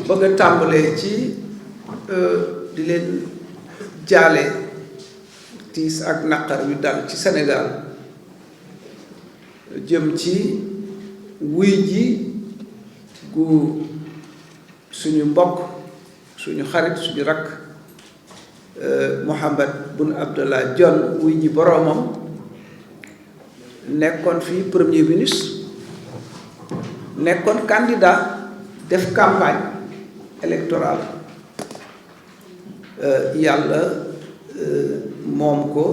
bëgg a tàmbalee ci di leen jaale tiis ak naqar wi dal ci Sénégal jëm ci wuy ji gu suñu mbokk suñu xarit suñu rakk Mohamed Boun Abdallah Dionne wuy ji boroomam nekkoon fii premier ministre nekkoon candidat def campagne électorale yàlla moom ko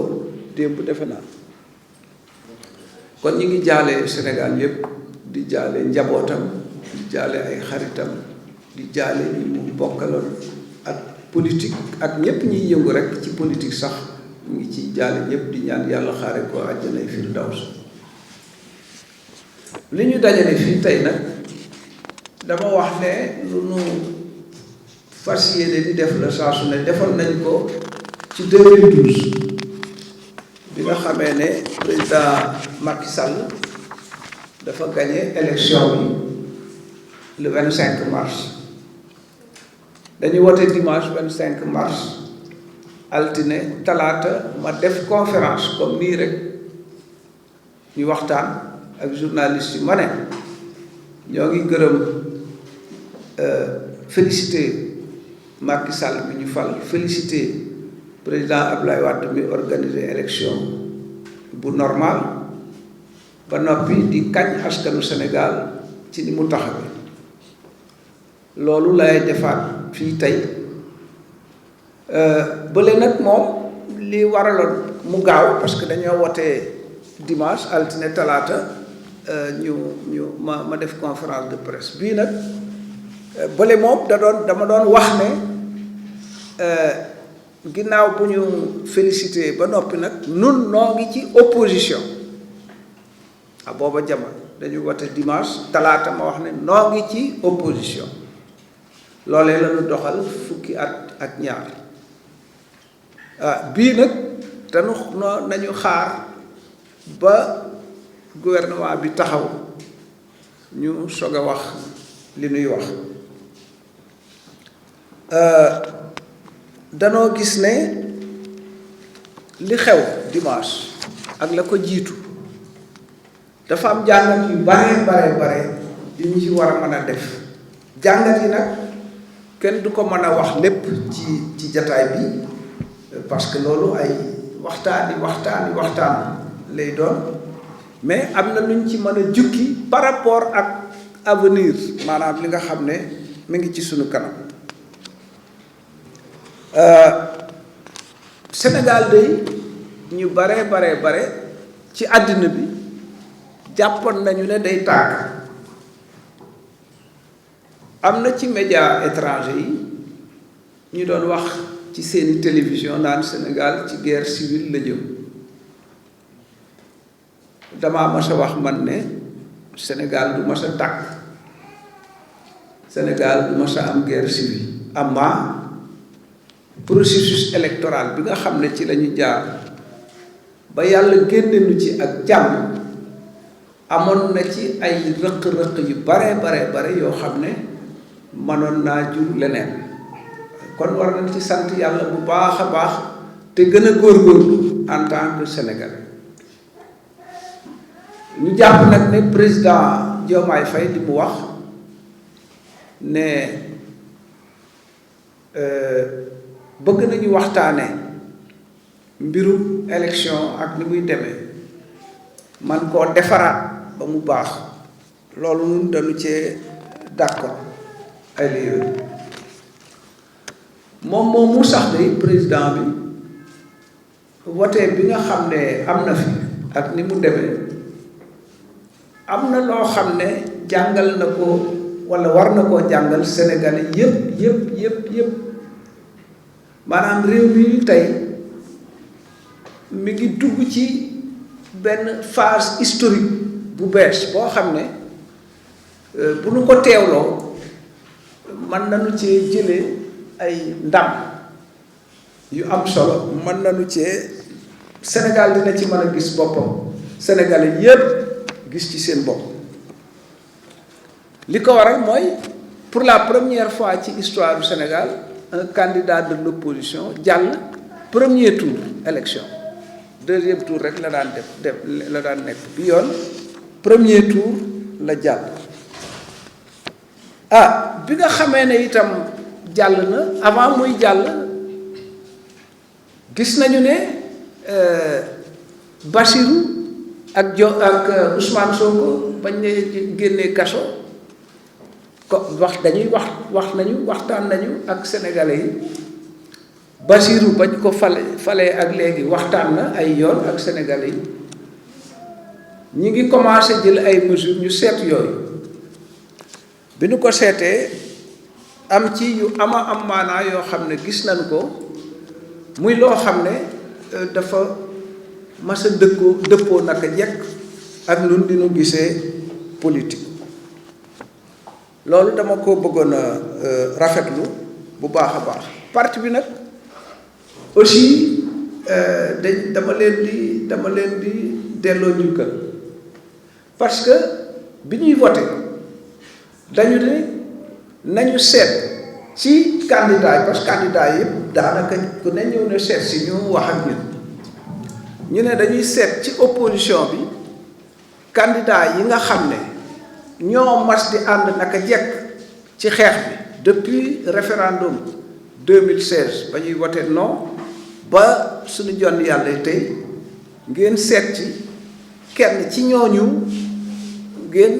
démb defe naa kon ñu ngi jaale Sénégal yépp di jaale njabootam di jaale ay xaritam di jaale ñi mu bokkaloon ak politique ak ñépp ñiy yëngu rekk ci politique sax ñu ngi ci jaale ñépp di ñaan yàlla xaare ko àjjanay firdaws li ñu dajale fii tey nag dama wax ne lu nu fas yéene di def la saa su ne defoon nañ ko ci 2012 bi nga xamee ne président Macky Sall dafa gagné élection bi le 25 mars dañuy wote dimanche 25 mars altine talaata ma def conférence comme nii rek ñu waxtaan ak journaliste yi ma ne ñoo ngi gërëm félicité Macky Sall bi ñu fal félicité président Abdoulaye Wade mi organisé élection bu normal ba noppi di kañ askanu Sénégal ci ni mu taxawee loolu lay defaat fii tey bële nag moom li waraloon mu gaaw parce que dañoo wotee dimanche altine talaata ma def conférence de presse bii nag bële moom dama doon wax ne ginnaaw bu ñu félicité ba noppi nag nun noo ngi ci opposition booba jamono dañu wote dimanche talaata ma wax ne noo ngi ci opposition loolee la ñu doxal fukki at ak ñaar bii nag nañu xaar ba gouvernement bi taxaw ñu soog a wax li nuy wax danoo gis ne li xew dimanche ak la ko jiitu dafa am jàngat yu bare yu ñu ci war a mën a def jàngat yi nag kenn du ko mën a wax lépp ci jataay bi parce que loolu ay waxtaan lay doon mais am na luñ ci mën a jukki par rapport ak avenir maanaam li nga xam ne mi ngi ci sunu kanam Sénégal day ñu bare ci àddina bi jàppoon nañu ne day tàkk am na ci média étranger yi ñu doon wax ci seeni télévision naan Sénégal ci guerre civile la jëm damaa mas a wax man ne Sénégal du mas a tàkk Sénégal du mas a am guerre civile amaa processus électoral bi nga xam ne ci lañu jaar ba yàlla génne nu ci ak jàmm amoon na ci ay rëq-rëq yu bare yoo xam ne mënoon naa jur leneen kon war nañ ci sant yàlla bu baax a baax te gën a góorgóorlu en tant que sénégalais ñu jàpp nag ne président Diomaye Faye di mu wax ne bëgg nañu waxtaane mbirum élection ak ni muy demee man koo defaraat ba mu baax loolu nun dañu cee d'accord ay la yooyu moom mu sax day président bi vote bi nga xam ne am na fi ak ni mu demee am na loo xam ne jàngal na ko walla war na koo jàngal Sénégalais yépp maanaam réew mi tey mi ngi dugg ci benn phase historique bu bees boo xam ne bu nu ko teewloo mën nañu cee jëlee ay ndam yu am solo mën nañu cee Sénégal dina ci mën a gis boppam Sénégalais yépp gis ci seen bopp li ko waral mooy pour la première fois ci histoire du Sénégal un candidat de l'opposition jàll premier tour élection deuxième tour rek la daan def la daan nekk bi yoon premier tour la jàll. Bi nga xamee ne itam jàll na avant muy jàll gis nañu ne Bassirou ak Ousmane Sonko bañ ne génnee kaso ko waxtaan nañu ak sénégalais yi. Bassirou bañ ko falee ak léegi waxtaan na ay yoon ak sénégalais yi ñi ngi commencé jël ay mesures ñu seet yooyu bi ñu ko seetee am ci yu am maanaa yoo xam ne gis nañ ko muy loo xam ne dafa mas a dëppoo naka jekk ak ñun di ñu gisee politique loolu dama ko bëggoon a rafetlu bu baax a baax parti bi nag aussi dama leen di delloo njukkal parce que bi ñuy voté dañu ne nañu seet ci candidat yi parce que candidat yëpp daanaka ku ne ñëw na seet si ñu wax ak ñun ñu ne dañuy seet ci opposition bi candidat yi nga xam ne ñoo mas di ànd naka jekk ci xeex bi depuis référendum 2016 ba ñuy voté non ba suñu jonn yàlla tey ngeen seet ci kenn ci ñooñu ngeen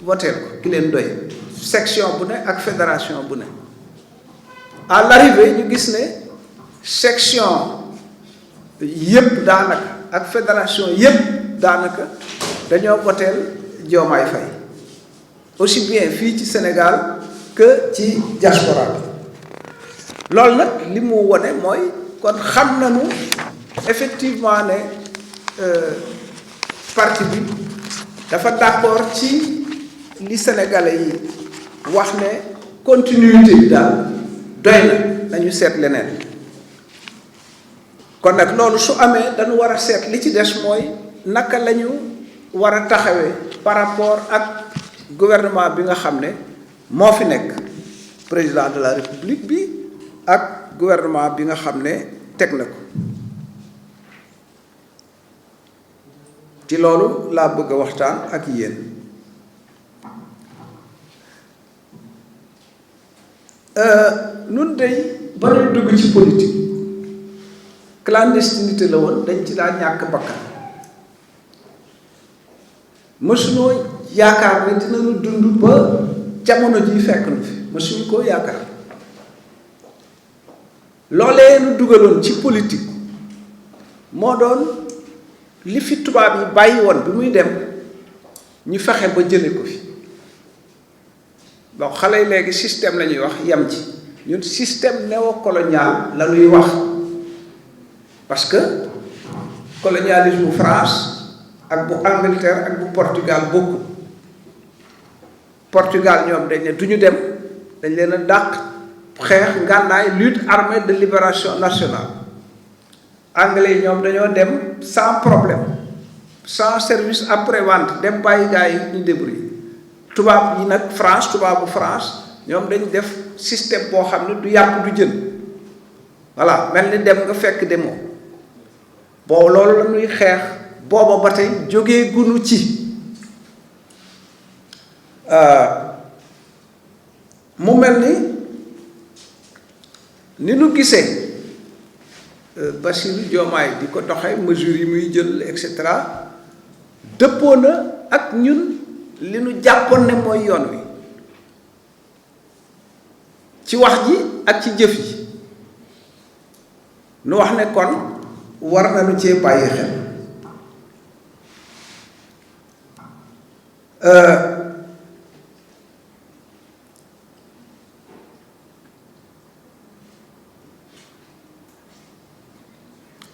voté ko ki leen doy section bu ne ak fédération bu ne à l'arrivée ñu gis ne section yëpp daanaka ak fédération yëpp daanaka dañoo voteel Diomaye Faye aussi bien fii ci Sénégal que ci diaspora bi loolu nag li mu wone mooy kon xam nañu effectivement ne parti bi dafa d'accord ci li sénégalais yi wax ne continuité bi daal doy na nañu seet leneen kon nag loolu su amee dañu war a seet li ci des mooy naka la ñu war a taxawee par rapport ak gouvernement bi nga xam ne moo fi nekk président de la république bi ak gouvernement bi nga xam ne teg na ko ci loolu laa bëgg a waxtaan ak yéen nun dey ba ñu dugg ci politique clandestinité la woon dañ ci daa ñàkk bakkan mësunoo yaakaar ne dinañu dund ba jamono ji fekk nu fi mësuñu koo yaakaar loolee nu dugaloon ci politique moo doon li fi tubaab yi bàyyi woon bi muy dem ñu fexe ba jële ko fi bon xale yi léegi système la ñuy wax yem ci ñun système néocolonial la ñuy wax parce que colonialisme France ak bu Angleterre ak bu Portugal bokku Portugal ñoom dañ ne du ñu dem dañ leen a dàq xeex ngànnaay lutte armée de libération nationale anglais yi ñoom dañoo dem sans problème sans service après-vente dem bàyyi gars yi ñu débrouiller tubaab yi nag France tubaabu France ñoom dañ def système boo xam ne du yàpp du jën voilà mel ni dem nga fekk demoo boobu loolu la ñuy xeex booba ba tey jógee gunu ci mu mel ni nu gisee Bassirou Diomaye di ko doxee mesures yi muy jël et cetera dëppoo na ak ñun li nu jàppoon ne mooy yoon wi ci wax ji ak ci jëf yi nu wax ne kon war nañu cee bàyyi xel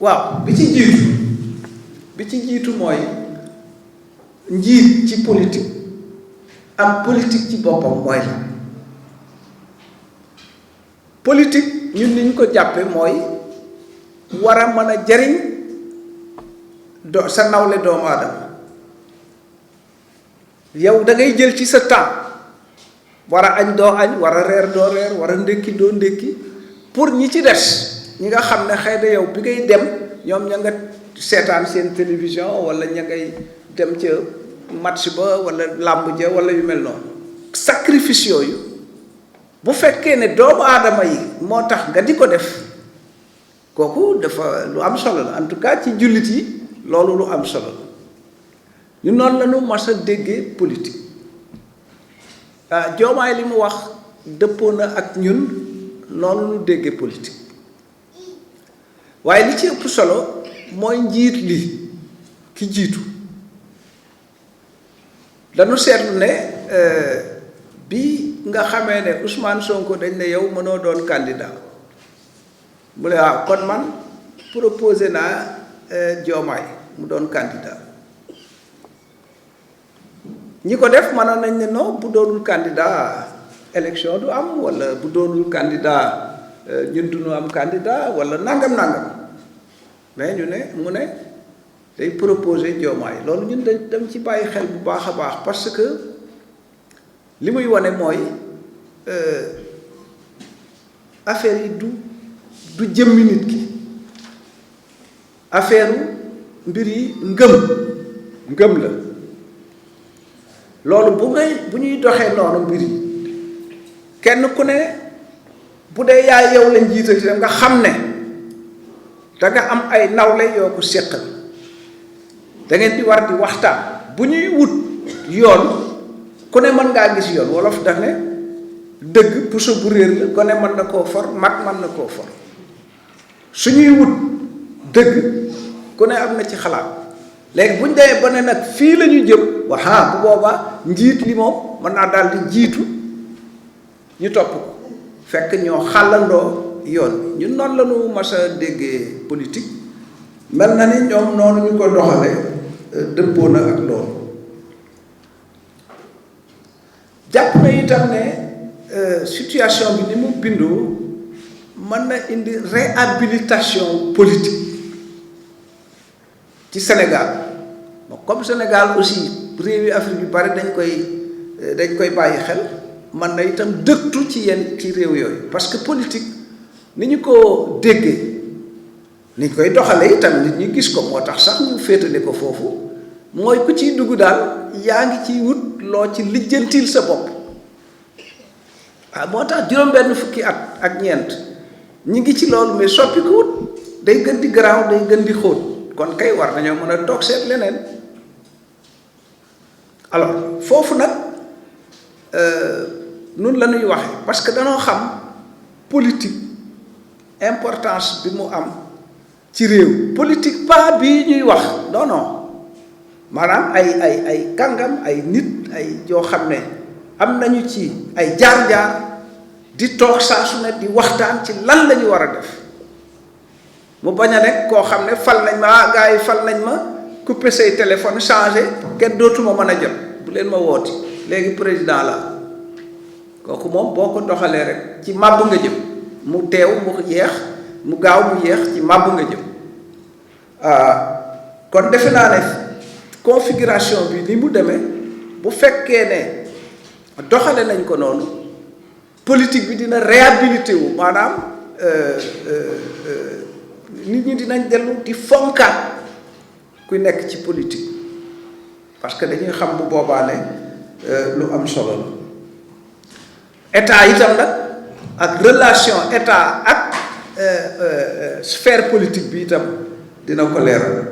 waaw bi ci jiitu mooy njiit ci politique am politique ci boppam mooy la politique ñun ni ñu ko jàppe mooy war a mën a jariñ sa nawle doomu aadama yow da ngay jël ci sa temps war a añ doo añ war a reer doo reer war a ndékki doo ndékki pour ñi ci des ñi nga xam ne xëy na yow bi ngay dem ñoom ña nga seetaan seen télévision wala ña ngay dem ca match ba wala làmb ja wala yu mel noonu sacrifice yooyu bu fekkee ne doomu aadama yi moo tax nga di ko def kooku dafa lu am solo la en tout cas ci jullit yi loolu lu am solo la ñu noonu la ñu mas a déggee politique Diomaye li mu wax dëppoo na ak ñun noonu lu déggee politique waaye li ci ëpp solo mooy njiit li ki jiitu dañu seetlu ne bi nga xamee ne Ousmane Sonko dañ ne yow mënoo doon candidat mu ne waaw kon man proposé naa Diomaye mu doon candidat ñi ko def mënoon nañ ne non bu doonul candidat élection du am wala bu doonul candidat ñun du ñu am candidat wala nangam mais ñu ne mu ne day proposé Diomaye loolu ñun dañ ci bàyyi xel bu baax a baax parce que li muy wane mooy affaire yi du jëmmi nit ki affaire mbir yi ngëm la loolu bu ñuy doxee noonu mbir yi kenn ku ne bu dee yaay yow lañ jiital ci dem nga xam ne danga am ay nawle yoo ko séqal da ngeen di war di waxtaan bu ñuy wut yoon ku ne mën ngaa gis yoon wolof daf ne dëgg puso bu réer la ku ne mën na koo for mag mën na koo for su ñuy wut dëgg ku ne am na ci xalaat léegi bu ñu demee ba ne nag fii la ñu jëm waxaa bu boobaa njiit li moom mën naa daal di jiitu ñu topp ko fekk ñoo xàllandoo yoon ñun noonu la ñu mas a déggee politique mel na ni ñoom noonu ñu ko doxale dëppoo na ak loolu jàpp na itam ne situation bi ni mu bindoo mën na indi réhabilitation politique ci Sénégal bon comme Sénégal aussi réewi Afrique yu bari dañ koy bàyyi xel mën na itam dëktu ci réew yooyu parce que politique ni ñu ko déggee ni ñu koy doxalee itam nit ñi gis ko moo tax sax ñu féetale ko foofu mooy ku ciy dugg daal yaa ngi ciy wut loo ci lijjantil sa bopp moo tax juróom-benn fukki at ak ñeent ñi ngi ci loolu mais soppi ko wut day gën di garaaw day gën di xóot kon kay war nañoo mën a toog seet leneen alors foofu nag nun la ñuy waxe parce que danoo xam politique importance bi mu am ci réew politique pas bii ñuy wax non maanaam ay kàngam ay nit ay yoo xam ne am nañu ci ay jaar-jaar di toog saa su ne di waxtaan ci lan la ñu war a def mu bañ a nekk koo xam ne fal nañ ma gars yi fal nañ ma couper say téléphone changé kenn dootuma mën a jot bu leen ma wooti léegi président la kooku moom boo ko doxalee rek ci màbb nga jëm mu teew mu yeex mu gaaw mu yeex ci màbb nga jëm kon defe naa ne configuration bi ni mu demee bu fekkee ne doxale nañ ko noonu politique bi dina réhabilité wu maanaam nit ñi dinañ dellu di fonkaat ku nekk ci politique parce que dañuy xam bu boobaa ne lu am solo la état itam nag ak relation état ak sphère politique bi itam dina ko leeral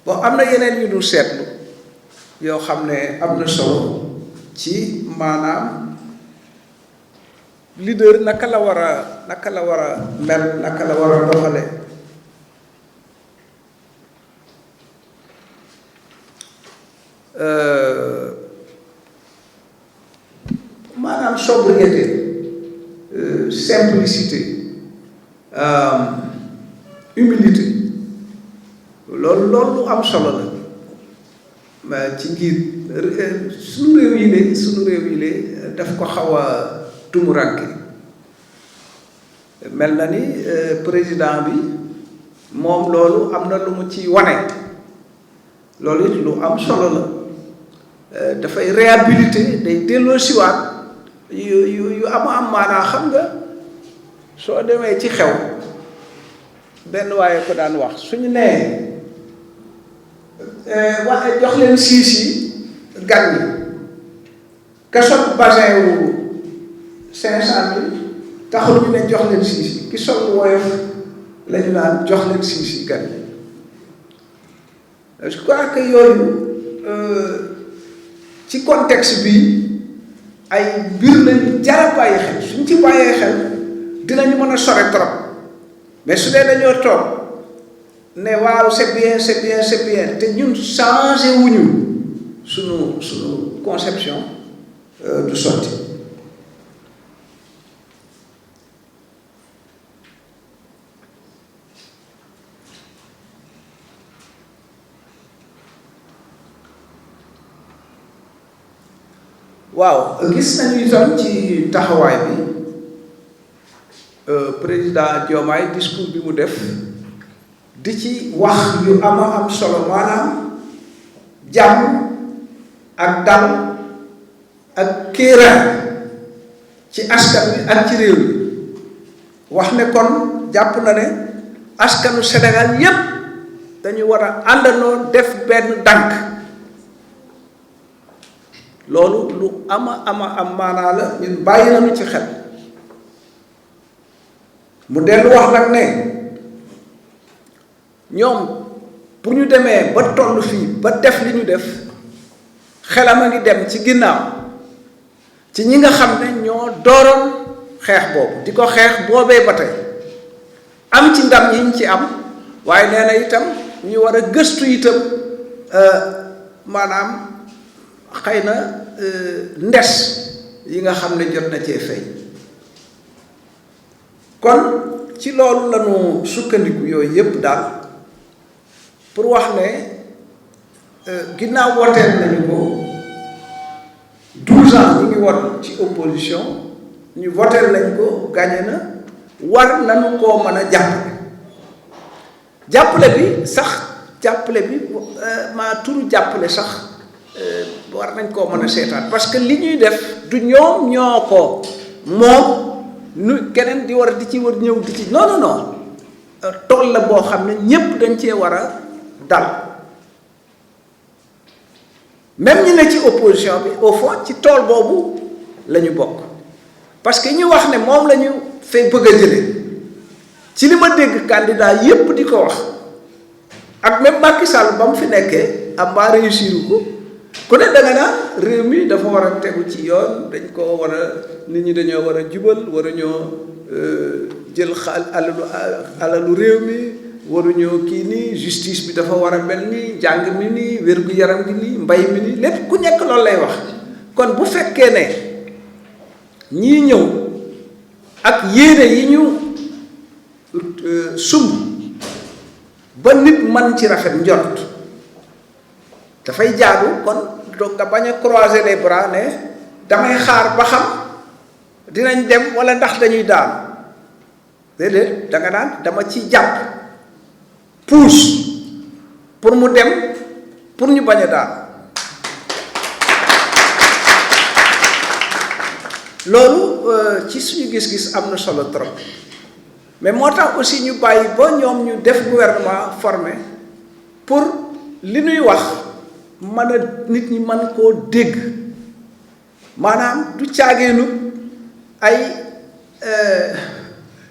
bon am na yeneen yu ñu seetlu yoo xam ne am na solo ci maanaam leader naka la war a mel naka la war a doxale maanaam sobriété simplicité humilité loolu lu am solo la ci njiit suñu réew yi le daf ko xaw a tumuranke mel na ni président bi moom loolu am na lu mu ci wane loolu it lu am solo la dafay réhabiliter day delloosiwaat yu am maanaa. xam nga soo demee ci xew benn waaye ko daan wax suñu nee waxe jox leen siis yi gan yi ka sol basin wu 500 000 taxul ñu ne jox leen siis yi ki sol woyof la ñu naan jox leen siis yi gan yi. je crois que yooyu ci contexte bi ay mbir lañu jar a bàyyi xel suñ ci bàyyee xel dinañu mën a sore trop mais su dee dañoo toog ne waaw c'est bien c'est bien c'est bien te ñun changé wuñu sunu conception du sotti. waaw gis nañu itam ci taxawaay bi président Diomaye discours bi mu def di ci wax yu am solo maanaam jàmm ak dal ak kéeraay ci askan wi ak ci réew mi wax ne kon jàpp na ne askanu Sénégal yépp dañu war a àndandoo def benn dànk. loolu lu am maanaa la ñun bàyyi nañu ci xel mu dellu wax nag ne ñoom bu ñu demee ba toll fii ba def li ñu def xelam a ngi dem ci ginnaaw ci ñi nga xam ne ñoo dooroon xeex boobu di ko xeex boobee ba tey am ci ndam yi ñu ci am waaye nee na itam ñu war a gëstu itam maanaam xëy na ndes yi nga xam ne jot na cee feeñ. kon ci loolu lañu sukkandiku yooyu yépp daal pour wax ne ginnaaw woteel nañu ko 12 ans ñu ngi wot ci opposition ñu woteel nañ ko gagné na war nañu koo mën a jàppale bi sax jàppale bi maa turu jàppale sax war nañ koo mën a seetaan parce que li ñuy def du ñoom ñoo ko moom nu keneen di war di ci war ñëw di ci non tool la boo xam ne ñépp dañ cee war a dal même ñi ne ci opposition bi au fond ci tool boobu la ñu bokk parce que ñu wax ne moom la ñu fay bëgg a jële ci li ma dégg candidat yépp di ko wax ak même Macky Sall ba mu fi nekkee am mbaa réussir ko ku ne danga naa réew mi dafa war a tegu ci yoon dañ ko war a nit ñi dañoo war a jubal waruñoo jël alalu réew mi waruñoo kii nii justice bi dafa war a mel nii njàng mi nii wér-gu-yaram gi nii mbay mi nii lépp ku nekk loolu lay wax. kon bu fekkee ne ñii ñëw ak yéene yi ñu sumb ba nit man ci rafet njort dafay jaadu kon donc nga bañ a croiser les bras ne damay xaar ba xam dinañ dem wala ndax dañuy daan déedéet danga naan dama ci jàpp pousse pour mu dem pour ñu bañ a daan loolu ci suñu gis-gis am na solo trop mais moo tax aussi ñu bàyyi ba ñoom ñu def gouvernement formé pour li ñuy wax mën a nit ñi mën koo dégg maanaam du caageenu ay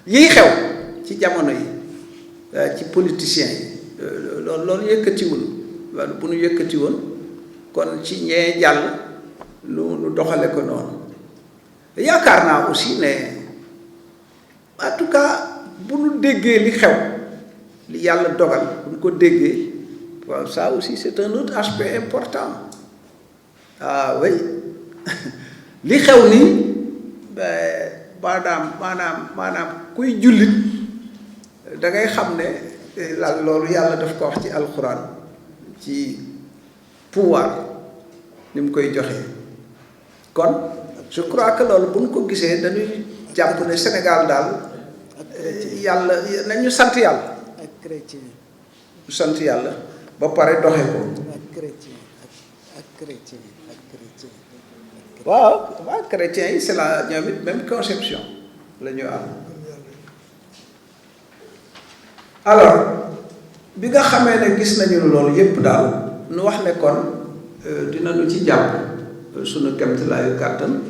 yiy xew ci jamono yi ci politiciens yi loolu yëkkatiwul wala bu nu yëkkati woon kon ci ñee jàll nu doxale ko noonu yaakaar naa aussi ne en tout cas bu nu déggee li xew li yàlla dogal bu nu ko déggee waaw ça aussi c'est un autre aspect important oui li xew nii maanaam kuy jullit da ngay xam ne loolu yàlla daf ko wax ci alxuraan ci pouvoir ni mu koy joxe kon je crois que loolu bu ñu ko gisee dañuy jàpp ne Sénégal daal yàlla nañu sant yàlla chrétien. sant yàlla ba pare doxe ko. ak chrétien ak chrétien ak chrétien. waaw chrétiens yi c'est la ñoom it même conception la ñu am. alors bi nga xamee ne gis nañu loolu yépp daal nu wax ne kon dinañu ci jàpp sunu kemtalaayu kàttan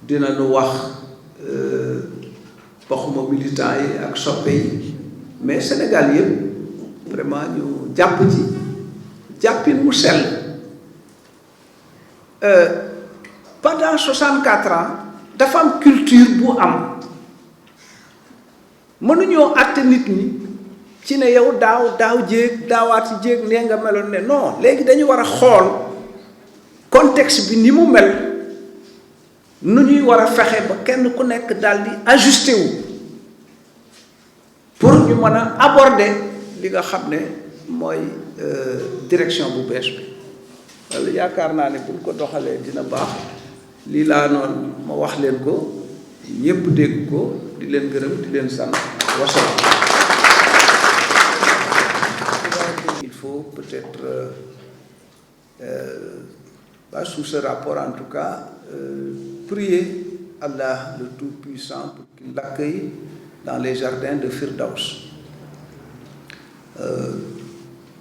dinañu wax waxuma militant yi ak soppe yi mais Sénégal yépp vraiment ñu jàpp ci jàppin mu sell. Pendant 64 ans dafa am culture bu am mënuñoo àtte nit ñi ci ne yow daaw jéeg daawaati jéeg nee nga meloon ne non léegi dañu war a xool contexte bi ni mu mel nu ñuy war a fexe ba kenn ku nekk daal di ajusté wu pour ñu mën a aborder li nga xam ne mooy direction bu bees bi walla yaakaar naa ne buñ ko doxalee dina baax. lii laa noonu ma wax leen ko ñépp dégg ko di leen gërëm di leen sant wasalaam. Il faut peut-être sous ce rapport en tout cas prier Allah le Tout-Puissant pour qu'il l'accueille dans les jardins de Firdaus.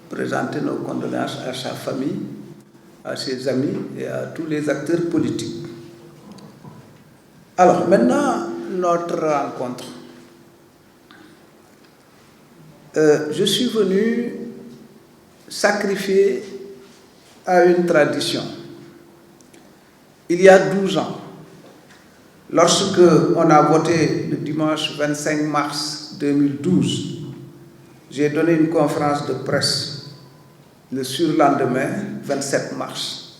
Présenter nos condoléances à sa famille, à ses amis et à tous les acteurs politiques. Alors maintenant, notre rencontre. Je suis venu sacrifier à une tradition. Il y a 12 ans, lorsque on a voté le dimanche 25 mars 2012, j'ai donné une conférence de presse le surlendemain, 27 mars,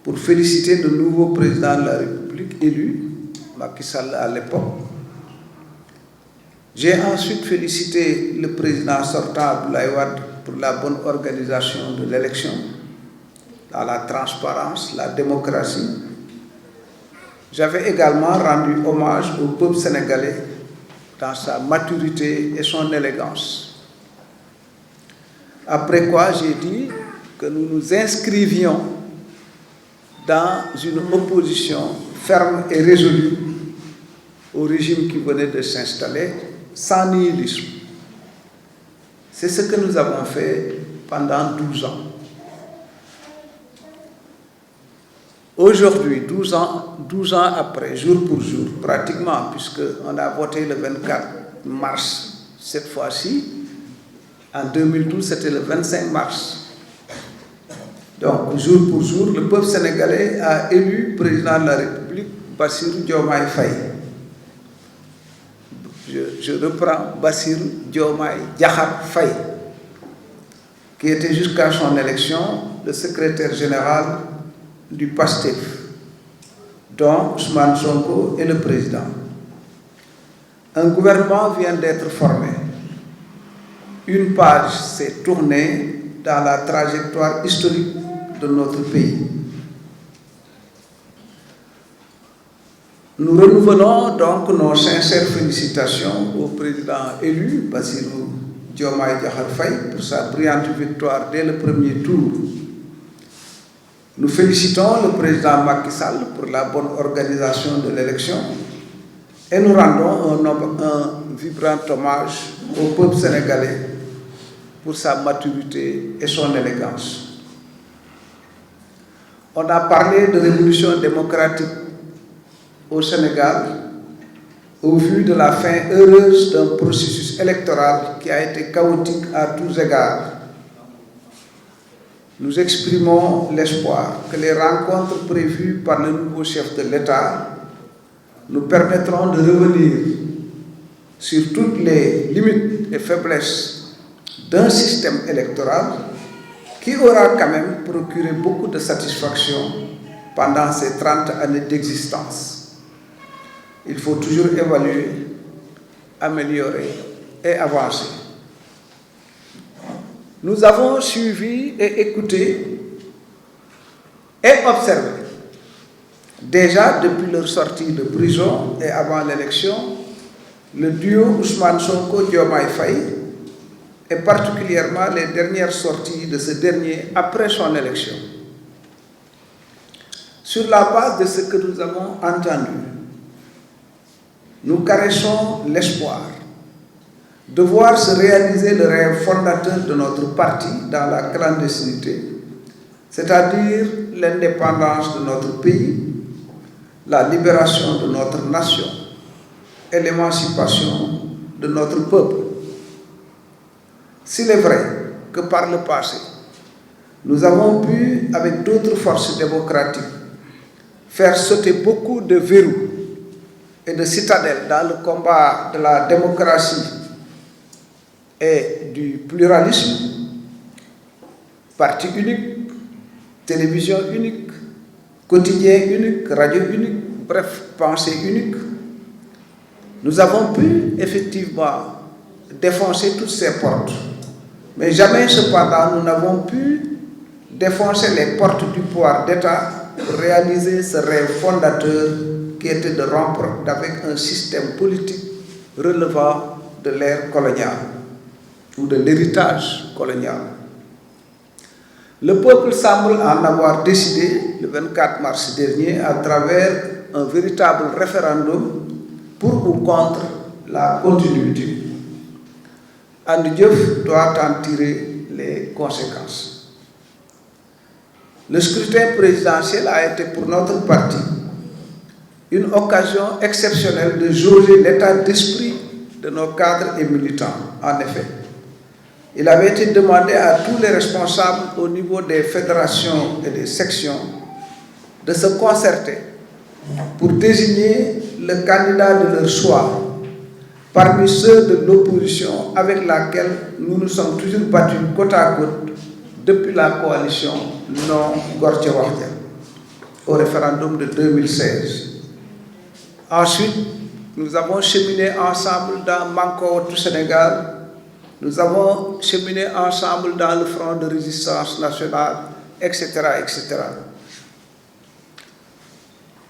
pour féliciter le nouveau président de la République élu, Macky Sall à l'époque. J'ai ensuite félicité le président sortant Abdoulaye Wade pour la bonne organisation de l'élection, dans la transparence, la démocratie. J'avais également rendu hommage au peuple sénégalais dans sa maturité et son élégance. Après quoi, j'ai dit que nous nous inscrivions dans une opposition ferme et résolue au régime qui venait de s'installer, sans nihilisme. C'est ce que nous avons fait pendant 12 ans. Aujourd'hui, 12 ans après, jour pour jour, pratiquement, puisqu'on a voté le 24 mars cette fois-ci, en 2012, c'était le 25 mars. Donc, jour pour jour, le peuple sénégalais a élu président de la République, Bassirou Diomaye Faye. Je reprends Bassirou Diomaye Diakhar Faye, qui était jusqu'à son élection le secrétaire général du PASTEF, dont Ousmane Sonko est le président. Un gouvernement vient d'être formé. Une page s'est tournée dans la trajectoire historique de notre pays. Nous renouvelons donc nos sincères félicitations au président élu, Bassirou Diomaye Diakhar Faye, pour sa brillante victoire dès le premier tour. Nous félicitons le président Macky Sall pour la bonne organisation de l'élection et nous rendons un vibrant hommage au peuple sénégalais pour sa maturité et son élégance. On a parlé de révolution démocratique au Sénégal au vu de la fin heureuse d'un processus électoral qui a été chaotique à tous égards. Nous exprimons l'espoir que les rencontres prévues par le nouveau chef de l'État nous permettront de revenir sur toutes les limites et faiblesses d'un système électoral qui aura quand même procuré beaucoup de satisfaction pendant ces 30 années d'existence. Il faut toujours évaluer, améliorer et avancer. Nous avons suivi et écouté et observé, déjà depuis leur sortie de prison et avant l'élection, le duo Ousmane Sonko-Diomaye Faye et particulièrement les dernières sorties de ce dernier après son élection. Sur la base de ce que nous avons entendu, nous caressons l'espoir de voir se réaliser le rêve fondateur de notre parti dans la clandestinité, c'est-à-dire l'indépendance de notre pays, la libération de notre nation et l'émancipation de notre peuple. S'il est vrai que par le passé, nous avons pu, avec d'autres forces démocratiques, faire sauter beaucoup de verrous et de citadelles dans le combat de la démocratie et du pluralisme, parti unique, télévision unique, quotidien unique, radio unique, bref, pensée unique, nous avons pu effectivement défoncer toutes ces portes. Mais jamais cependant nous n'avons pu défoncer les portes du pouvoir d'État pour réaliser ce rêve fondateur qui était de rompre avec un système politique relevant de l'ère coloniale ou de l'héritage colonial. Le peuple semble en avoir décidé le 24 mars dernier à travers un véritable référendum pour ou contre la continuité. And Diouf doit en tirer les conséquences. Le scrutin présidentiel a été pour notre parti une occasion exceptionnelle de jauger l'état d'esprit de nos cadres et militants. En effet, il avait été demandé à tous les responsables au niveau des fédérations et des sections de se concerter pour désigner le candidat de leur choix parmi ceux de l'opposition avec laquelle nous nous sommes toujours battus côte à côte depuis la coalition non-Gortchewakhtia au référendum de 2016. Ensuite, nous avons cheminé ensemble dans Manko du Sénégal, nous avons cheminé ensemble dans le Front de résistance nationale, etc., etc.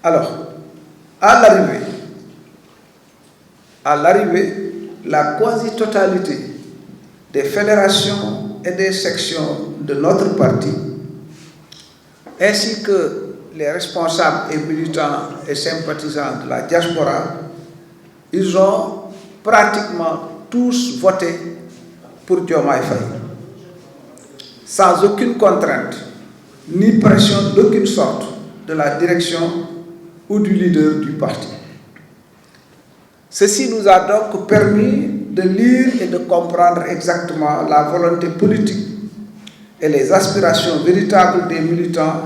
Alors, à l'arrivée, la quasi-totalité des fédérations et des sections de notre parti, ainsi que les responsables et militants et sympathisants de la diaspora, ils ont pratiquement tous voté pour Diomaye Faye, sans aucune contrainte ni pression d'aucune sorte de la direction ou du leader du parti. Ceci nous a donc permis de lire et de comprendre exactement la volonté politique et les aspirations véritables des militants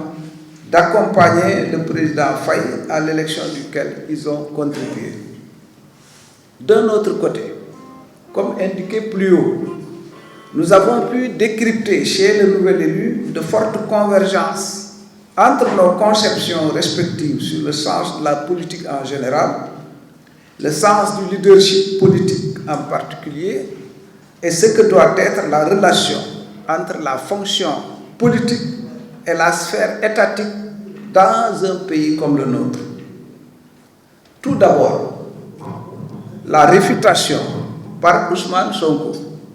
d'accompagner le président Faye à l'élection duquel ils ont contribué. D'un autre côté, comme indiqué plus haut, nous avons pu décrypter chez le nouvel élu de fortes convergences entre nos conceptions respectives sur le sens de la politique en général, le sens du leadership politique en particulier, et ce que doit être la relation entre la fonction politique et la sphère étatique dans un pays comme le nôtre. Tout d'abord, la réfutation par Ousmane Sonko,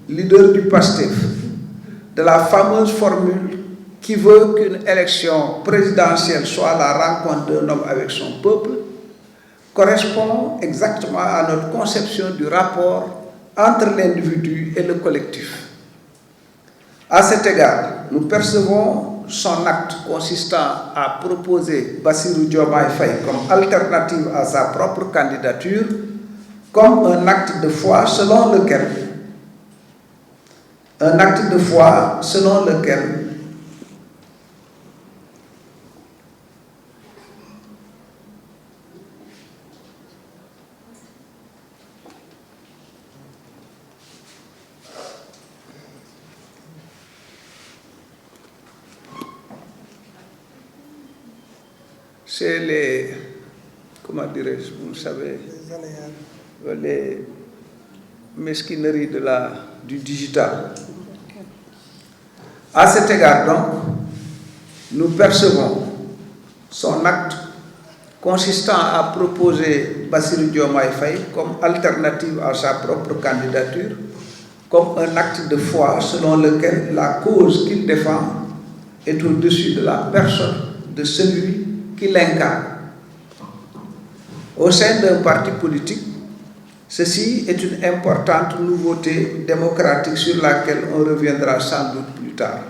leader du PASTEF, de la fameuse formule qui veut qu'une élection présidentielle soit la rencontre d'un homme avec son peuple, correspond exactement à notre conception du rapport entre l'individu et le collectif. À cet égard, nous percevons son acte consistant à proposer Bassirou Diomaye Faye comme alternative à sa propre candidature comme un acte de foi selon lequel c'est les, comment dirais-je, vous savez, les mesquineries du digital. À cet égard donc, nous percevons son acte consistant à proposer Bassirou Diomaye Faye comme alternative à sa propre candidature comme un acte de foi selon lequel la cause qu'il défend est au-dessus de la personne de celui qui l'incarne. Au sein d'un parti politique, ceci est une importante nouveauté démocratique sur laquelle on reviendra sans doute plus tard.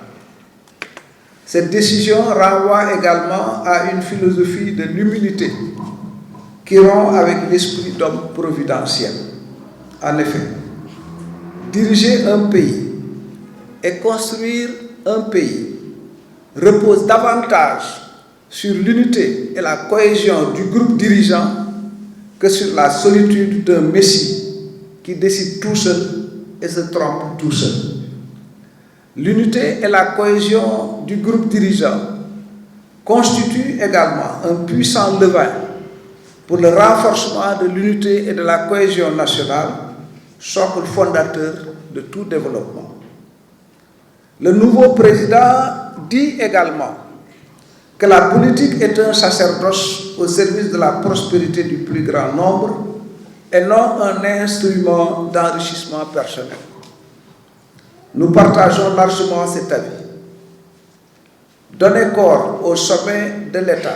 Cette décision renvoie également à une philosophie de l'humilité qui rompt avec l'esprit d'homme providentiel. En effet, diriger un pays et construire un pays repose davantage sur l'unité et la cohésion du groupe dirigeant que sur la solitude d'un messie qui décide tout seul et se trompe tout seul. L'unité et la cohésion du groupe dirigeant constituent également un puissant levain pour le renforcement de l'unité et de la cohésion nationale, socle fondateur de tout développement. Le nouveau président dit également que la politique est un sacerdoce au service de la prospérité du plus grand nombre et non un instrument d'enrichissement personnel. Nous partageons largement cet avis. Donner corps au sommet de l'État.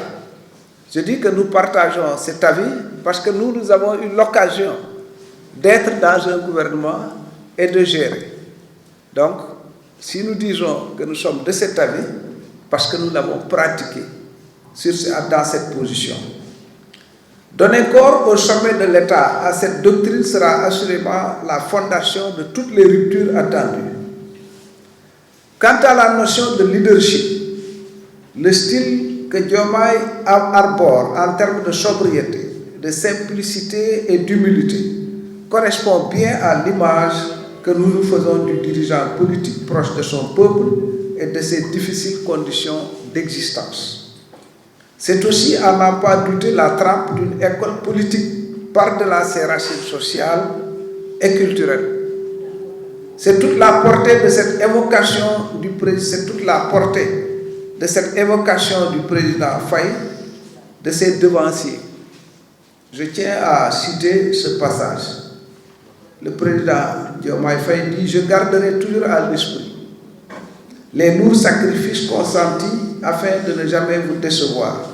Je dis que nous partageons cet avis parce que nous avons eu l'occasion d'être dans un gouvernement et de gérer. Donc, si nous disons que nous sommes de cet avis, parce que nous l'avons pratiqué dans cette position. Donner corps au sommet de l'État à cette doctrine sera assurément la fondation de toutes les ruptures attendues. Quant à la notion de leadership, le style que Diomaye arbore en termes de sobriété, de simplicité et d'humilité correspond bien à l'image que nous nous faisons du dirigeant politique proche de son peuple et de ses difficiles conditions d'existence. C'est aussi, à n'en pas douter, la trempe d'une école politique par-delà ses racines sociales et culturelles. C'est toute la portée de cette évocation du président Faye, de ses devanciers. Je tiens à citer ce passage. Le président Diomaye Faye dit « Je garderai toujours à l'esprit les lourds sacrifices consentis afin de ne jamais vous décevoir.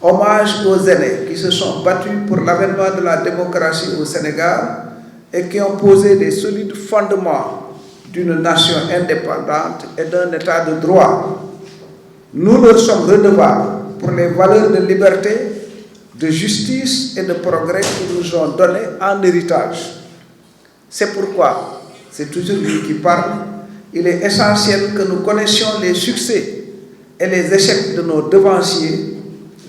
Hommage aux aînés qui se sont battus pour l'avènement de la démocratie au Sénégal et qui ont posé des solides fondements d'une nation indépendante et d'un état de droit. Nous leur sommes redevables pour les valeurs de liberté, de justice et de progrès qu'ils nous ont données en héritage. C'est pourquoi, c'est toujours lui qui parle, il est essentiel que nous connaissions les succès et les échecs de nos devanciers,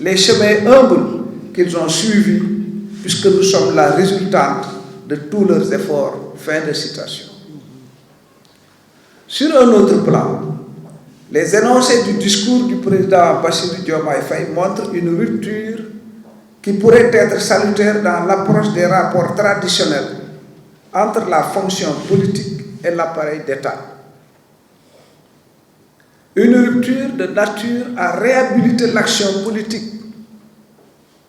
les chemins humbles qu'ils ont suivis, puisque nous sommes la résultante de tous leurs efforts. » Fin de citation. Sur un autre plan, les énoncés du discours du président Bassirou Diomaye Faye montrent une rupture qui pourrait être salutaire dans l'approche des rapports traditionnels entre la fonction politique et l'appareil d'État. Une rupture de nature à réhabiliter l'action politique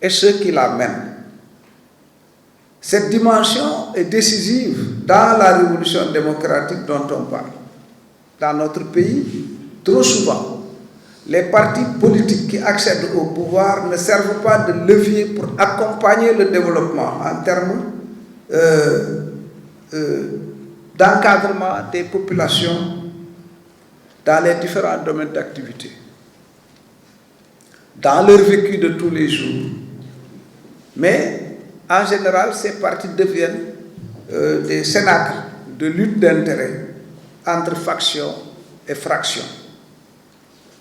et ceux qui la mènent. Cette dimension est décisive dans la révolution démocratique dont on parle. Dans notre pays, trop souvent, les partis politiques qui accèdent au pouvoir ne servent pas de levier pour accompagner le développement en termes d'encadrement des populations dans les différents domaines d'activité, dans leur vécu de tous les jours. Mais, en général, ces partis deviennent des cénacles de lutte d'intérêts entre factions et fractions.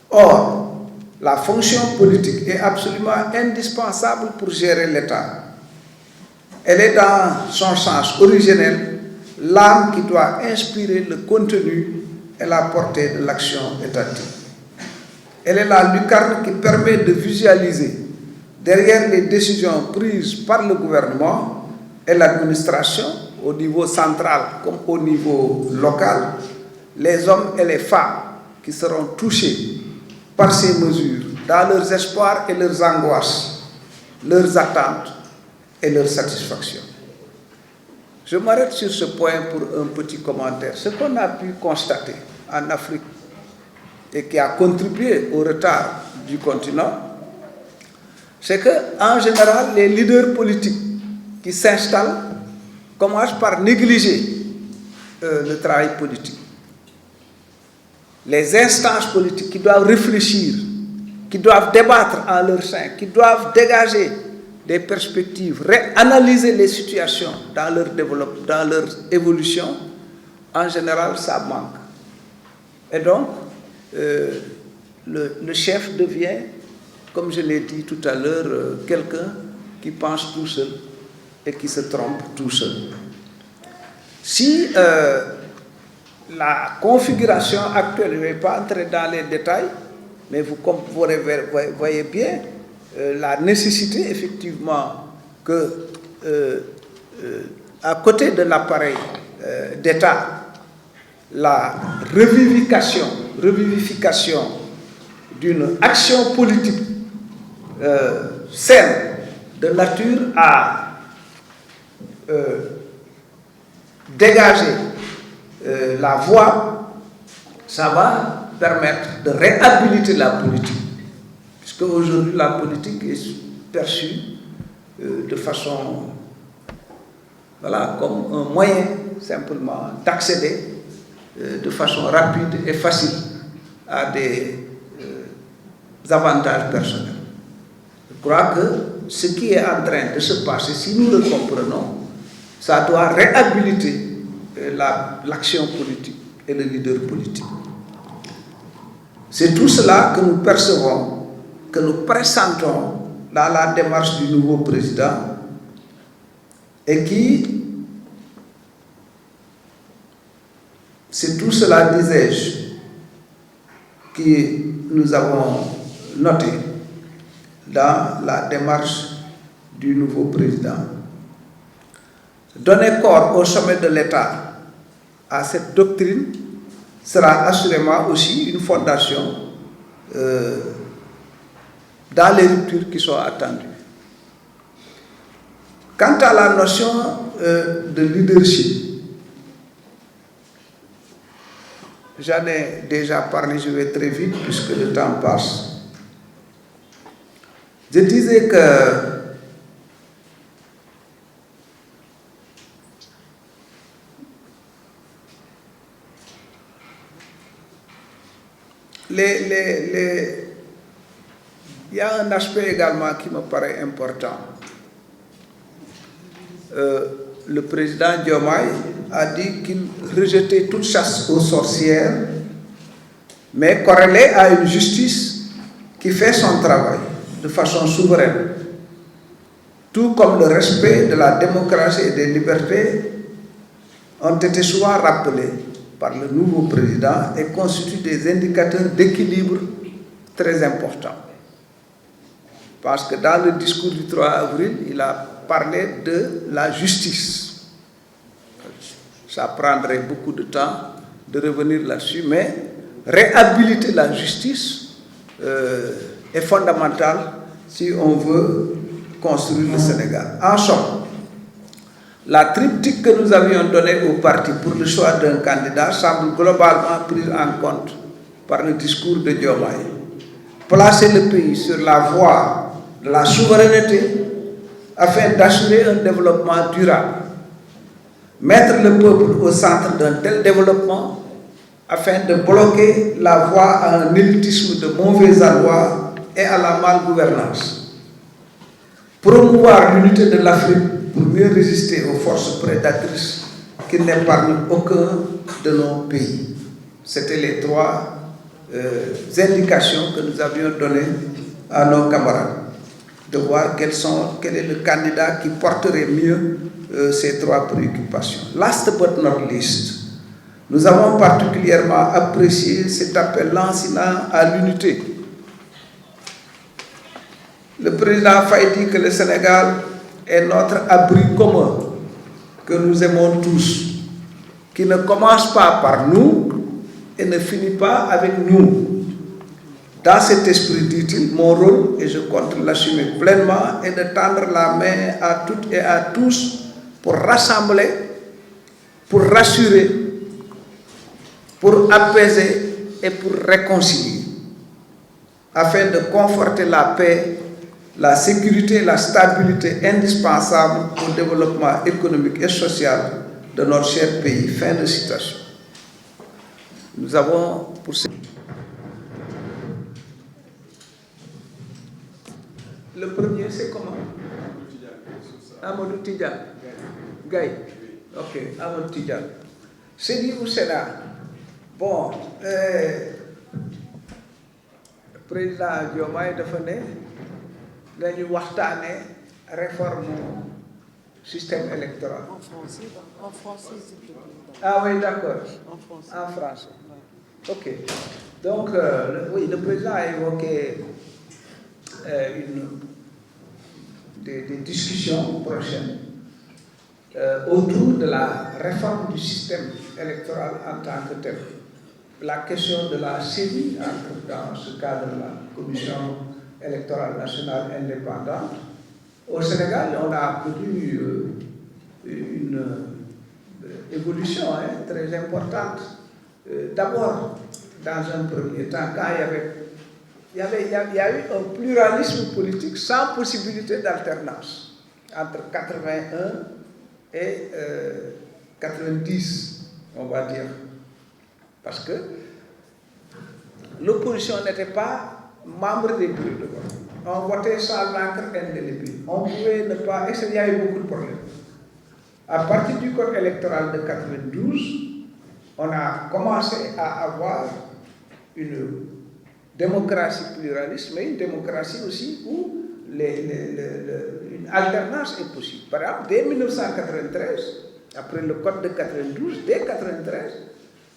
Or, la fonction politique est absolument indispensable pour gérer l'État. Elle est dans son sens originel, l'âme qui doit inspirer le contenu et la portée de l'action étatique. Elle est la lucarne qui permet de visualiser, derrière les décisions prises par le gouvernement et l'administration, au niveau central comme au niveau local, les hommes et les femmes qui seront touchés par ces mesures dans leurs espoirs et leurs angoisses, leurs attentes et leurs satisfactions. Je m'arrête sur ce point pour un petit commentaire. Ce qu'on a pu constater en Afrique et qui a contribué au retard du continent, c'est qu'en général, les leaders politiques qui s'installent commencent par négliger le travail politique. Les instances politiques qui doivent réfléchir, qui doivent débattre en leur sein, qui doivent dégager des perspectives, réanalyser les situations dans leur développement, dans leur évolution, en général, ça manque. Et donc, le chef devient, comme je l'ai dit tout à l'heure, quelqu'un qui pense tout seul et qui se trompe tout seul. Si la configuration actuelle, je ne vais pas entrer dans les détails, mais vous voyez bien la nécessité, effectivement, que, à côté de l'appareil d'État, la revivification d'une action politique saine, de nature à dégager la voie, ça va permettre de réhabiliter la politique. Puisque aujourd'hui, la politique est perçue de façon, voilà, comme un moyen simplement d'accéder de façon rapide et facile à des avantages personnels. Je crois que ce qui est en train de se passer, si nous le comprenons, ça doit réhabiliter l'action politique et le leader politique. C'est tout cela que nous percevons, que nous pressentons dans la démarche du nouveau président et qui, c'est tout cela, disais-je, que nous avons noté dans la démarche du nouveau président. Donner corps au sommet de l'État à cette doctrine sera assurément aussi une fondation dans les ruptures qui sont attendues. Quant à la notion de leadership, j'en ai déjà parlé, je vais très vite puisque le temps passe. Je disais que il y a un aspect également qui me paraît important. Le président Diomaye a dit qu'il rejetait toute chasse aux sorcières, mais corrélée à une justice qui fait son travail de façon souveraine, tout comme le respect de la démocratie et des libertés ont été souvent rappelés par le nouveau président et constituent des indicateurs d'équilibre très importants. Parce que dans le discours du 3 avril, il a parlé de la justice. Ça prendrait beaucoup de temps de revenir là-dessus, mais réhabiliter la justice est fondamental si on veut construire le Sénégal. En somme, la triptyque que nous avions donnée au parti pour le choix d'un candidat semble globalement prise en compte par le discours de Diomaye. Placer le pays sur la voie de la souveraineté afin d'assurer un développement durable. Mettre le peuple au centre d'un tel développement afin de bloquer la voie à un élitisme de mauvais aloi et à la malgouvernance. Promouvoir l'unité de l'Afrique pour mieux résister aux forces prédatrices qui n'épargnent aucun de nos pays. C'était les trois indications que nous avions données à nos camarades, de voir quel est le candidat qui porterait mieux ces trois préoccupations. Last but not least, nous avons particulièrement apprécié cet appel lancinant à l'unité. Le président Faye dit que le Sénégal est notre abri commun, que nous aimons tous, qui ne commence pas par nous et ne finit pas avec nous. Dans cet esprit, dit-il, mon rôle, et je compte l'assumer pleinement, est de tendre la main à toutes et à tous pour rassembler pour rassurer, pour apaiser et pour réconcilier, afin de conforter la paix, la sécurité et la stabilité indispensables au développement économique et social de notre cher pays. Fin de citation. Nous avons pour ce... Le premier, c'est comment? Amadou Tidjane. Gaye. Ok, Amadou Tidjane. C'est dit au Sénat. Bon, président Diomaye dafa ne dañu waxtaane réforme système électoral. En français, s'il te plaît. Ah oui, d'accord. En français. En français. Ouais. Ok. Donc, oui, le président a évoqué des discussions prochaines autour de la réforme du système électoral en tant que tel. La question de la CENI entre dans ce cadre-là, Commission électorale nationale indépendante. Au Sénégal, on a connu une évolution très importante. D'abord, dans un premier temps, quand il y a eu un pluralisme politique sans possibilité d'alternance entre 81 et 90, on va dire. Parce que l'opposition n'était pas membre des bureaux de vote. On votait sans l'encre indélébile. On pouvait ne pas... Et il y a eu beaucoup de problèmes. À partir du code électoral de 92, on a commencé à avoir une démocratie pluraliste, mais une démocratie aussi où une alternance est possible. Par exemple, dès 1993, après le code de 92, dès 1993,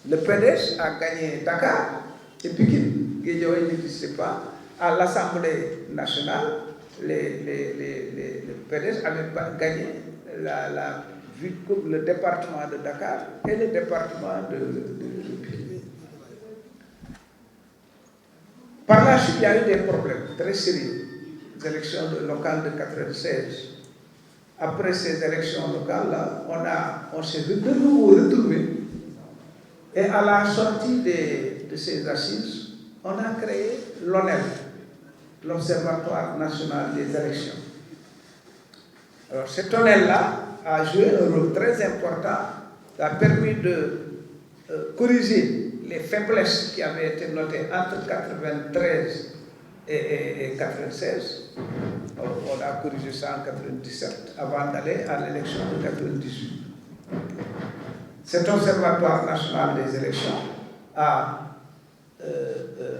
le PDS a gagné Dakar et Pikine. Guédiawaye n'existait pas. À l'Assemblée nationale, le PDS avait gagné le département de Dakar et le département de Pikine. Par la suite, il y a eu des problèmes très sérieux. Les élections locales de 1996. Après ces élections locales-là, on s'est de nouveau retrouvés. Et à la sortie de ces assises, on a créé l'ONEL, l'Observatoire national des élections. Alors cet ONEL-là a joué un rôle très important, a permis de corriger les faiblesses qui avaient été notées entre 1993 et 1996. On a corrigé ça en 1997, avant d'aller à l'élection de 1998. Cet Observatoire national des élections a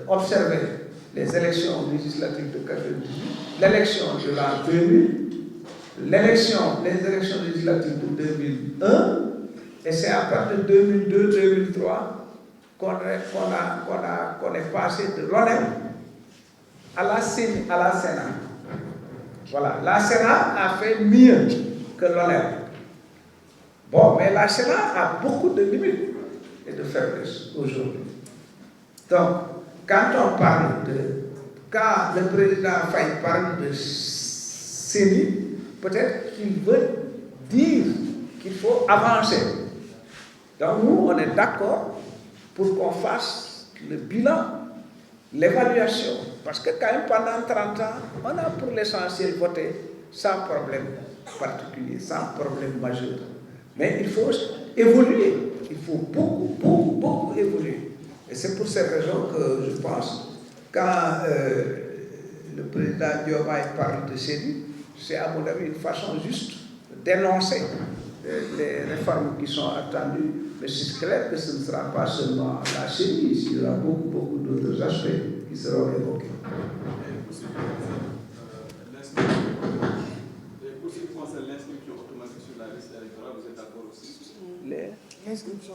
observé les élections législatives de 1998, l'élection de l'an 2000, les élections législatives de 2001, et c'est à partir de 2002-2003 qu'on est passé de l'ONEM à la CENI, à la Sénat. Voilà, la Sénat a fait mieux que l'ONEM. Bon, mais la Sénat a beaucoup de limites et de faiblesses aujourd'hui. Donc, quand le président Faye parle de CENI, peut-être qu'il veut dire qu'il faut avancer. Donc, nous, on est d'accord pour qu'on fasse le bilan, l'évaluation. Parce que quand même, pendant 30 ans, on a pour l'essentiel voté sans problème particulier, sans problème majeur. Mais il faut évoluer. Il faut beaucoup évoluer. Et c'est pour cette raison que je pense, quand le président Diomaye parle de CENI, c'est à mon avis une façon juste d'énoncer les réformes qui sont attendues. Mais c'est clair que ce ne sera pas seulement la CENI, il y aura beaucoup d'autres aspects qui seront évoqués. Pour ce qui concerne l'inscription automatique sur la liste électorale, vous êtes d'accord aussi? L'inscription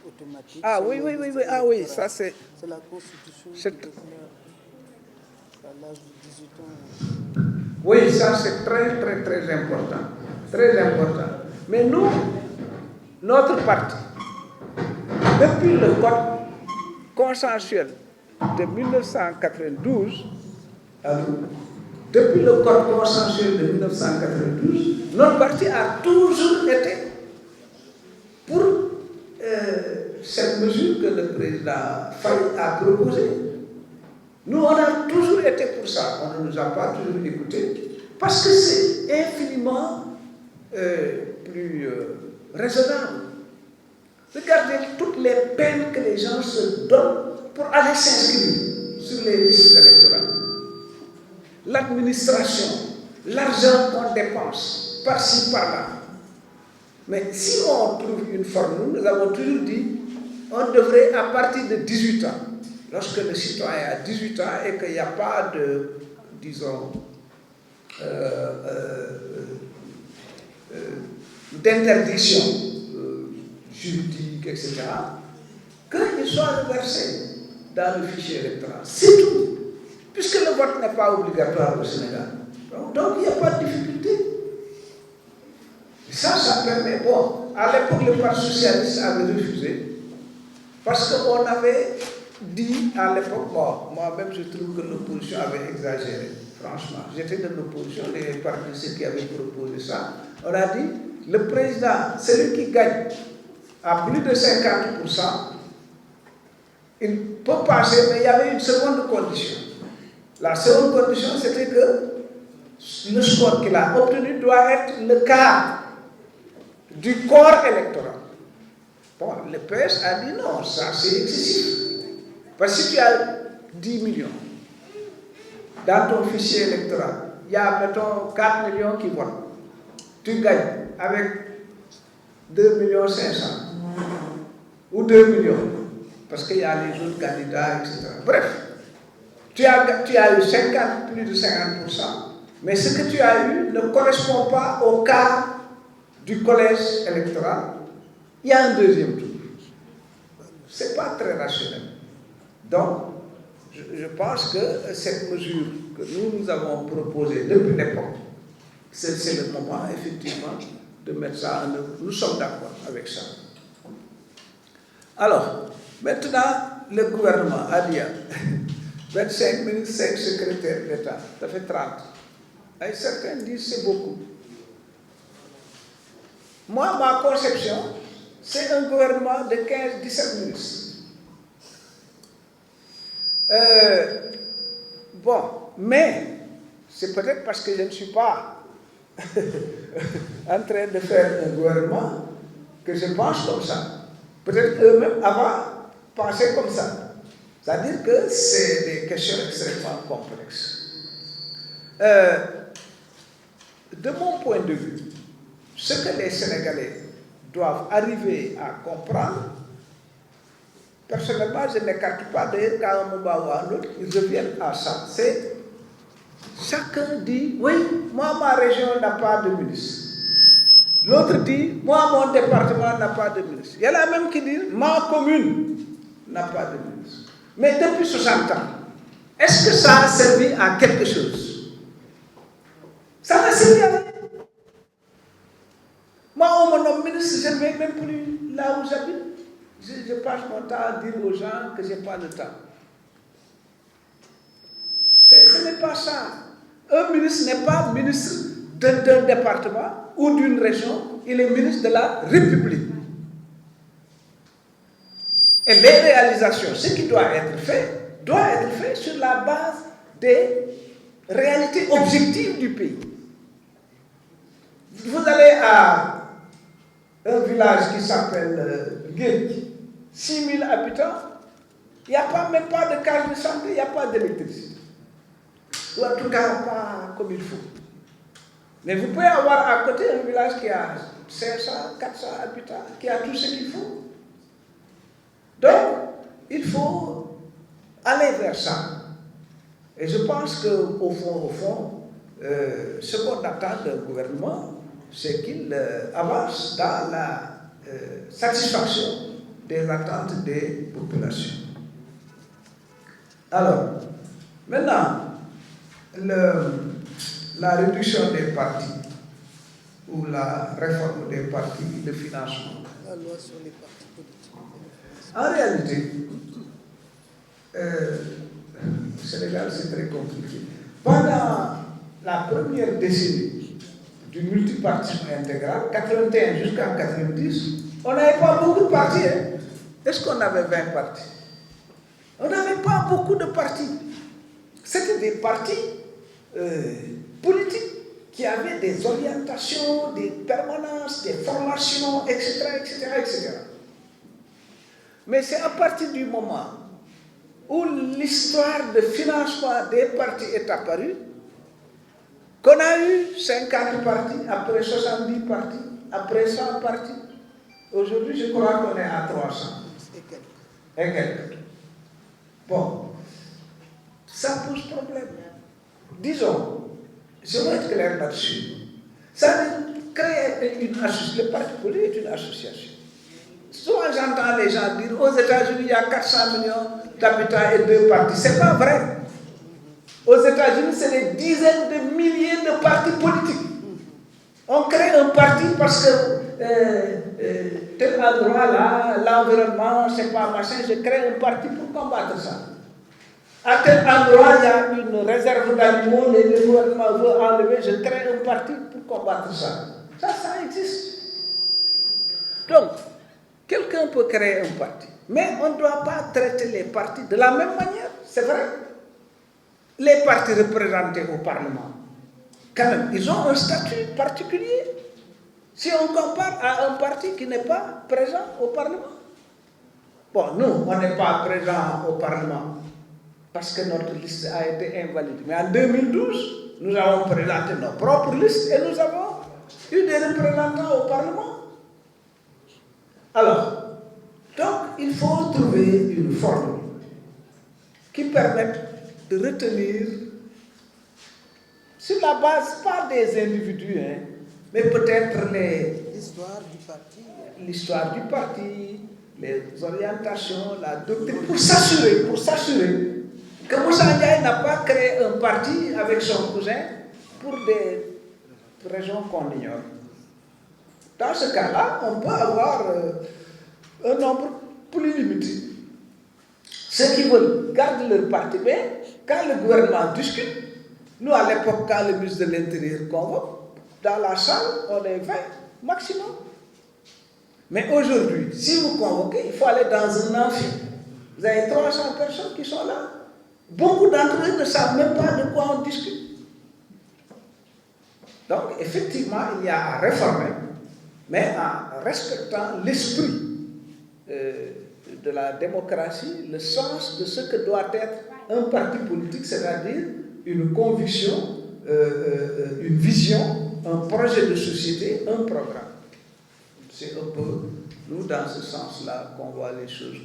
automatique. Ah oui, ça c'est... C'est la Constitution qui déclare à l'âge de 18 ans. Oui, ça c'est très important. Très important. Mais nous, notre parti, depuis le code consensuel de 1992, depuis le code consensuel de 1992, notre parti a toujours été mesures que le président Faye a proposées. Nous, on a toujours été pour ça. On ne nous a pas toujours écoutés parce que c'est infiniment plus raisonnable. Regardez toutes les peines que les gens se donnent pour aller s'inscrire sur les listes électorales. L'administration, l'argent qu'on dépense, par-ci, par-là. Mais si on trouve une forme, nous avons toujours dit, on devrait, à partir de 18 ans, lorsque le citoyen a 18 ans et qu'il n'y a pas de, disons, d'interdiction juridique, etc., qu'il soit reversé dans le fichier électoral. C'est tout. Puisque le vote n'est pas obligatoire au Sénégal. Donc il n'y a pas de difficulté. Ça permet, bon, à l'époque, le Parti socialiste avait refusé, parce qu'on avait dit à l'époque, bon, moi-même je trouve que l'opposition avait exagéré, franchement. J'étais de l'opposition, les partis ceux qui avaient proposé ça. On a dit, le président, celui qui gagne à plus de 50%, il peut passer, mais il y avait une seconde condition. La seconde condition, c'était que le score qu'il a obtenu doit être le quart du corps électoral. Bon, le PS a dit non, ça c'est excessif. Parce que si tu as 10 millions dans ton fichier électoral, il y a, mettons, 4 millions qui votent. Tu gagnes avec 2 500 000 ou 2 millions, parce qu'il y a les autres candidats, etc. Bref, tu as eu 50, plus de 50%, mais ce que tu as eu ne correspond pas au quart du collège électoral. Il y a un deuxième tour. Ce n'est pas très rationnel. Donc, je pense que cette mesure que nous avons proposée depuis l'époque, c'est le moment, effectivement, de mettre ça en œuvre. Nous sommes d'accord avec ça. Alors, maintenant, le gouvernement a dit 25 ministres, 5 secrétaires d'État, ça fait 30. Et certains disent c'est beaucoup. Moi, ma conception, c'est un gouvernement de 15-17 ministres. Bon, mais c'est peut-être parce que je ne suis pas en train de faire un gouvernement que je pense comme ça. Peut-être eux-mêmes avant pensaient comme ça. C'est-à-dire que c'est des questions extrêmement complexes. De mon point de vue, ce que les Sénégalais doivent arriver à comprendre, personnellement, je n'écarte pas d'ailleurs qu'à un moment ou à un autre, ils reviennent à ça. C'est chacun dit, oui, moi, ma région n'a pas de ministre. L'autre dit, moi, mon département n'a pas de ministre. Il y en a même qui disent, ma commune n'a pas de ministre. Mais depuis 60 ans, est-ce que ça a servi à quelque chose? Ça n'a servi à rien. Moi, on me nomme ministre, je ne vais même plus là où j'habite. Je passe mon temps à dire aux gens que je n'ai pas de temps. Ce n'est pas ça. Un ministre n'est pas ministre d'un département ou d'une région, il est ministre de la République. Et les réalisations, ce qui doit être fait sur la base des réalités objectives du pays. Vous allez à un village qui s'appelle Guédiawaye, 6 000 habitants, il n'y a même pas de case de santé, il n'y a pas d'électricité. Ou en tout cas, pas comme il faut. Mais vous pouvez avoir à côté un village qui a 500, 400 habitants, qui a tout ce qu'il faut. Donc, il faut aller vers ça. Et je pense qu'au fond, ce qu'on attend d'un gouvernement, c'est qu'il avance dans la satisfaction des attentes des populations. Alors, maintenant, la réduction des partis ou la réforme des partis, le financement. La loi sur les partis politiques. En réalité, au Sénégal, c'est très compliqué. Pendant la première décennie du multipartisme intégral, 81 jusqu'en 90, on n'avait pas beaucoup de partis. Hein. Est-ce qu'on avait 20 partis? On n'avait pas beaucoup de partis. C'était des partis politiques qui avaient des orientations, des permanences, des formations, etc., etc., etc. Mais c'est à partir du moment où l'histoire de financement des partis est apparue qu'on a eu 50 partis, après 70 partis, après 100 partis. Aujourd'hui, je crois qu'on est à 300. Et quelques. Bon, ça pose problème. Disons, je vais être clair là-dessus. Ça crée une association. Le parti politique est une association. Souvent, j'entends les gens dire aux États-Unis, il y a 400 millions d'habitants et 2 partis. Ce n'est pas vrai. Aux États-Unis, c'est des dizaines de milliers de partis politiques. On crée un parti parce que tel endroit là, l'environnement, c'est pas machin, je crée un parti pour combattre ça. À tel endroit, il y a une réserve d'animaux, le gouvernement veut enlever, je crée un parti pour combattre ça. Ça existe. Donc, quelqu'un peut créer un parti, mais on ne doit pas traiter les partis de la même manière, c'est vrai. Les partis représentés au Parlement, quand même, ils ont un statut particulier. Si on compare à un parti qui n'est pas présent au Parlement. Bon, nous, on n'est pas présent au Parlement parce que notre liste a été invalidée. Mais en 2012, nous avons présenté nos propres listes et nous avons eu des représentants au Parlement. Alors, donc, il faut trouver une formule qui permette de retenir, sur la base, pas des individus, mais peut-être l'histoire du parti, les orientations, la doctrine, pour s'assurer que Moussa Ndiaye n'a pas créé un parti avec son cousin pour des raisons qu'on ignore. Dans ce cas-là, on peut avoir un nombre plus limité. Ceux qui veulent garder leur parti, mais quand le gouvernement discute, nous à l'époque, quand le ministre de l'Intérieur convoque, dans la salle, on est 20 maximum. Mais aujourd'hui, si vous convoquez, il faut aller dans un amphi. Vous avez 300 personnes qui sont là. Beaucoup d'entre eux ne savent même pas de quoi on discute. Donc, effectivement, il y a à réformer, mais en respectant l'esprit de la démocratie, le sens de ce que doit être un parti politique, c'est-à-dire une conviction, une vision, un projet de société, un programme. C'est un peu, nous, dans ce sens-là, qu'on voit les choses.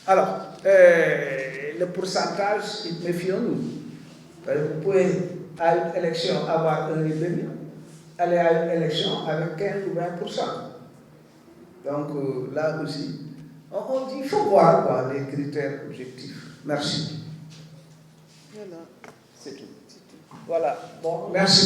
Alors, le pourcentage, méfions-nous. Vous pouvez, à une élection, avoir 1,5, aller à une élection avec 15 ou 20%. Donc, là aussi, on dit, il faut voir les critères objectifs. Merci. Voilà. C'est tout. Voilà. Bon, merci.